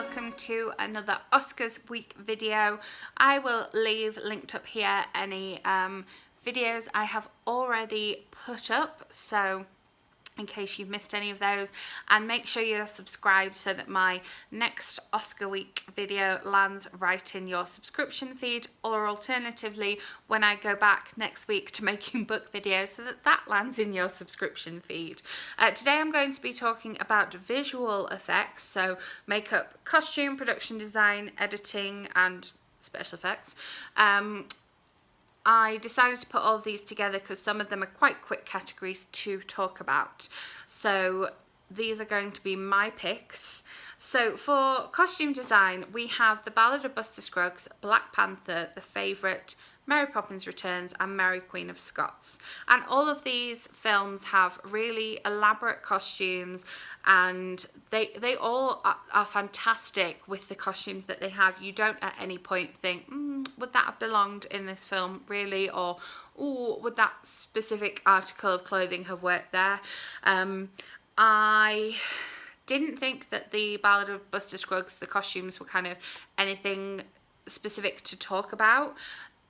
welcome to another Oscars week video. I will leave linked up here any videos I have already put up, so in case you've missed any of those, and make sure you're subscribed so that my next Oscar week video lands right in your subscription feed, or alternatively when I go back next week to making book videos, so that that lands in your subscription feed. Today I'm going to be talking about visual effects, so makeup, costume, production design, editing and special effects. I decided to put all of these together because some of them are quite quick categories to talk about. So these are going to be my picks. So for costume design, we have The Ballad of Buster Scruggs, Black Panther, The Favourite, Mary Poppins Returns and Mary Queen of Scots. And all of these films have really elaborate costumes, and they all are fantastic with the costumes that they have. You don't at any point think, would that have belonged in this film really? Or, oh, would that specific article of clothing have worked there? I didn't think that The Ballad of Buster Scruggs, the costumes were kind of anything specific to talk about.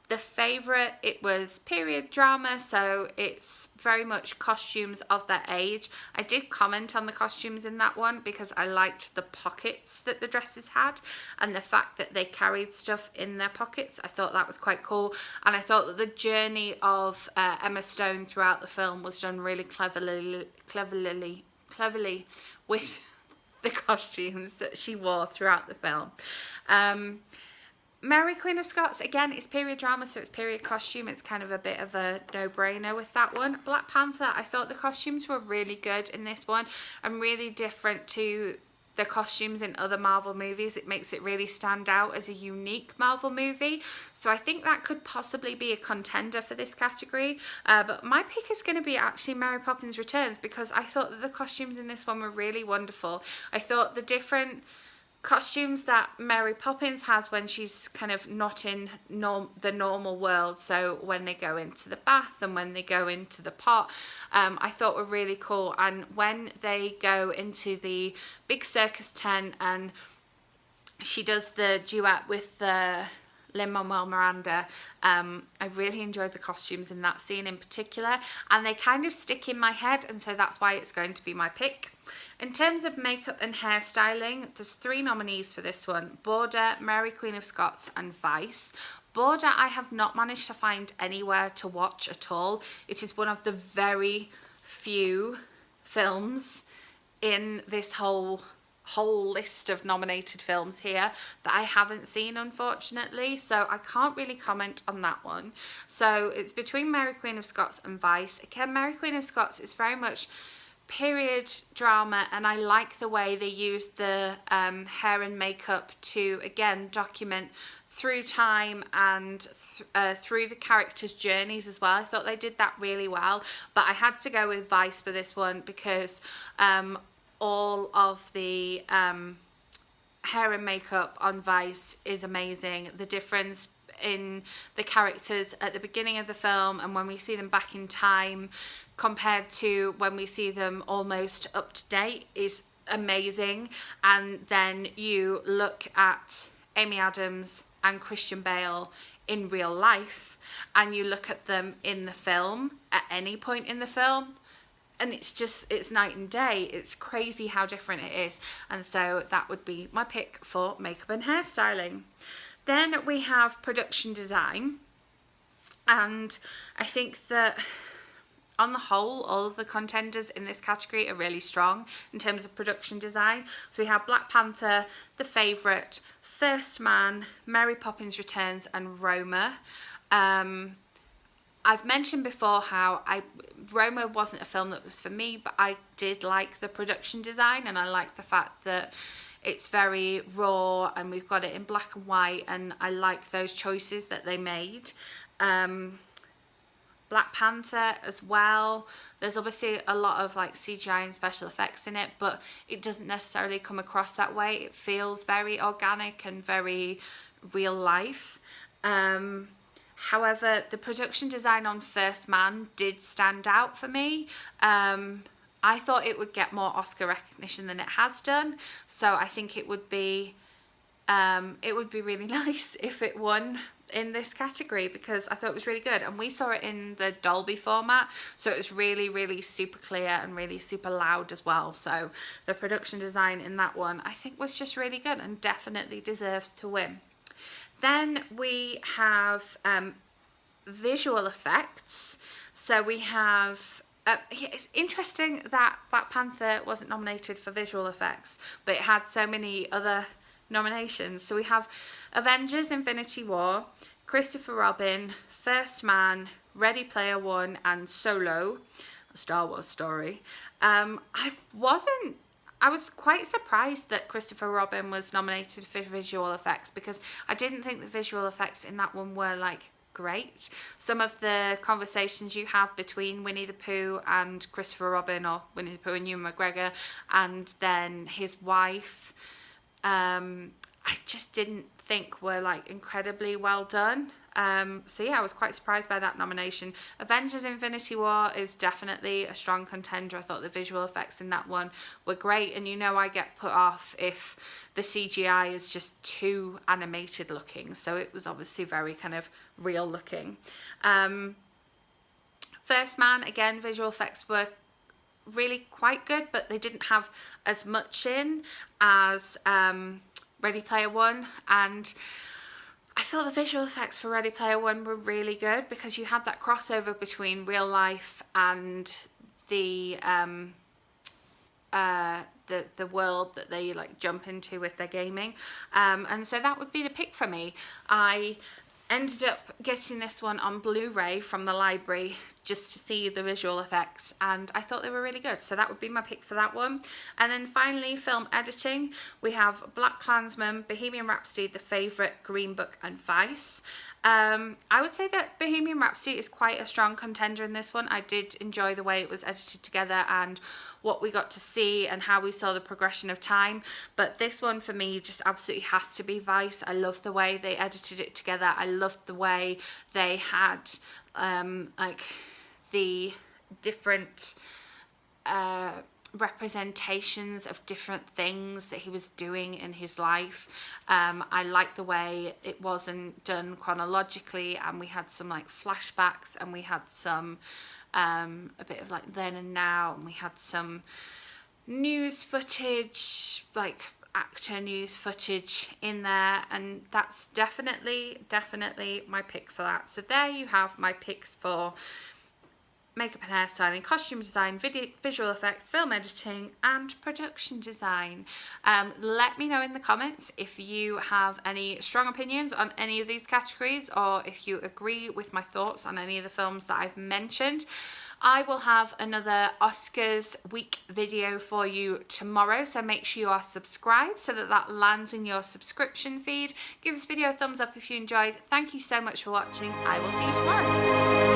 The Favourite, it was period drama, so it's very much costumes of their age. I did comment on the costumes in that one because I liked the pockets that the dresses had and the fact that they carried stuff in their pockets. I thought that was quite cool, and I thought that the journey of Emma Stone throughout the film was done really cleverly with the costumes that she wore throughout the film. Mary Queen of Scots, again, it's period drama, so it's period costume. It's kind of a bit of a no-brainer with that one. Black Panther, I thought the costumes were really good in this one and really different to the costumes in other Marvel movies. It makes it really stand out as a unique Marvel movie. So I think that could possibly be a contender for this category. But my pick is going to be actually Mary Poppins Returns, because I thought that the costumes in this one were really wonderful. I thought the different costumes that Mary Poppins has when she's kind of not in the normal world, so when they go into the bath and when they go into the pot, I thought were really cool. And when they go into the big circus tent and she does the duet with the Lin-Manuel Miranda, I really enjoyed the costumes in that scene in particular, and they kind of stick in my head, and so that's why it's going to be my pick. In terms of makeup and hairstyling, there's 3 nominees for this one: Border, Mary Queen of Scots and Vice. Border I have not managed to find anywhere to watch at all. It is one of the very few films in this whole list of nominated films here that I haven't seen, unfortunately, so I can't really comment on that one. So it's between Mary Queen of Scots and Vice. Again, Mary Queen of Scots is very much period drama, and I like the way they use the hair and makeup to again document through time and through the characters' journeys as well. I thought they did that really well, but I had to go with Vice for this one because all of the hair and makeup on Vice is amazing. The difference in the characters at the beginning of the film and when we see them back in time compared to when we see them almost up to date is amazing. And then you look at Amy Adams and Christian Bale in real life and you look at them in the film at any point in the film, and it's night and day. It's crazy how different it is. And so that would be my pick for makeup and hairstyling. Then we have production design. And I think that on the whole, all of the contenders in this category are really strong in terms of production design. So we have Black Panther, The Favourite, First Man, Mary Poppins Returns and Roma. I've mentioned before how Roma wasn't a film that was for me, but I did like the production design, and I like the fact that it's very raw and we've got it in black and white, and I like those choices that they made. Black Panther as well, there's obviously a lot of like CGI and special effects in it, but it doesn't necessarily come across that way. It feels very organic and very real life. However, the production design on First Man did stand out for me. I thought it would get more Oscar recognition than it has done. So I think it would be really nice if it won in this category, because I thought it was really good. And we saw it in the Dolby format, so it was really, really super clear and really super loud as well. So the production design in that one I think was just really good and definitely deserves to win. Then we have visual effects. So we have it's interesting that Black Panther wasn't nominated for visual effects, but it had so many other nominations. So we have Avengers Infinity War, Christopher Robin, First Man, Ready Player One, and Solo, a Star Wars story. I was quite surprised that Christopher Robin was nominated for visual effects, because I didn't think the visual effects in that one were like great. Some of the conversations you have between Winnie the Pooh and Christopher Robin, or Winnie the Pooh and Ewan McGregor, and then his wife, I just didn't think were like incredibly well done. So yeah, I was quite surprised by that nomination. Avengers Infinity War is definitely a strong contender. I thought the visual effects in that one were great, and you know I get put off if the CGI is just too animated looking, so it was obviously very kind of real looking. First Man, again, visual effects were really quite good, but they didn't have as much in as Ready Player One, and I thought the visual effects for Ready Player One were really good, because you had that crossover between real life and the world that they like jump into with their gaming, and so that would be the pick for me. I ended up getting this one on Blu-ray from the library just to see the visual effects, and I thought they were really good, so that would be my pick for that one. And then finally, film editing, we have Black Klansman, Bohemian Rhapsody, The Favourite, Green Book, and Vice. I would say that Bohemian Rhapsody is quite a strong contender in this one. I did enjoy the way it was edited together and what we got to see and how we saw the progression of time, but this one for me just absolutely has to be Vice. I love the way they edited it together. I loved the way they had like the different representations of different things that he was doing in his life. I like the way it wasn't done chronologically, and we had some like flashbacks, and we had some a bit of like then and now, and we had some news footage, like actor news footage in there, and that's definitely my pick for that. So there you have my picks for makeup and hairstyling, costume design, visual effects, film editing, and production design. Let me know in the comments if you have any strong opinions on any of these categories, or if you agree with my thoughts on any of the films that I've mentioned. I will have another Oscars week video for you tomorrow, so make sure you are subscribed so that lands in your subscription feed. Give this video a thumbs up if you enjoyed. Thank you so much for watching. I will see you tomorrow.